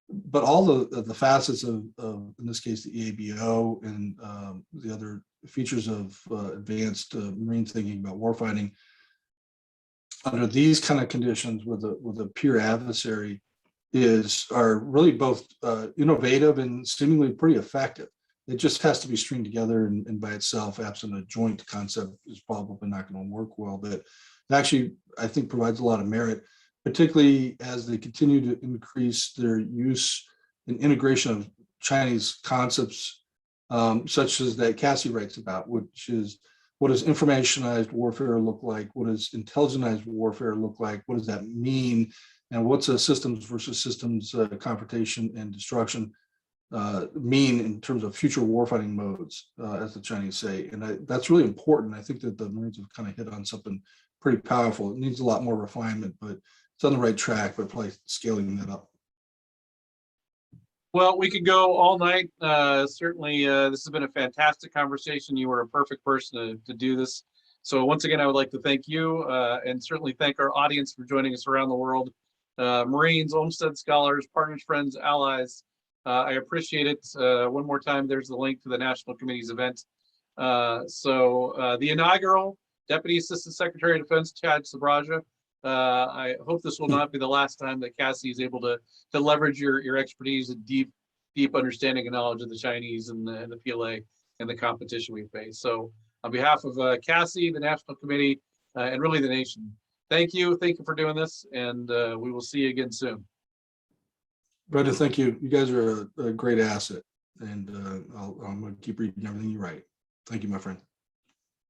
[SPEAKER 2] But all the facets of in this case the EABO and the other features of advanced Marine thinking about warfighting under these kind of conditions with a peer adversary are really both innovative and seemingly pretty effective. It just has to be stringed together, and by itself, absent a joint concept, is probably not going to work well. But it actually, I think, provides a lot of merit, particularly as they continue to increase their use and integration of Chinese concepts, such as that CASI writes about, which is what does informationized warfare look like? What does intelligentized warfare look like? What does that mean? And what's a systems versus systems confrontation and destruction mean in terms of future warfighting modes, as the Chinese say? And that's really important. I think that the Marines have kind of hit on something pretty powerful. It needs a lot more refinement, but it's on the right track, but probably scaling that up.
[SPEAKER 1] Well, we could go all night. Certainly, this has been a fantastic conversation. You were a perfect person to do this. So once again, I would like to thank you and certainly thank our audience for joining us around the world. Marines, Olmsted scholars, partners, friends, allies. I appreciate it. One more time, there's the link to the National Committee's event. The inaugural Deputy Assistant Secretary of Defense, Chad Sabraja. I hope this will not be the last time that CASI is able to leverage your expertise and deep understanding and knowledge of the Chinese and the PLA and the competition we face. So on behalf of CASI, the National Committee, and really the nation, thank you for doing this, and we will see you again soon.
[SPEAKER 2] Brendan, thank you. You guys are a great asset, and I'm going to keep reading everything you write. Thank you, my friend.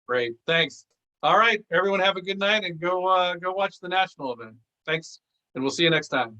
[SPEAKER 1] Great, thanks. All right, everyone have a good night and go watch the national event. Thanks, and we'll see you next time.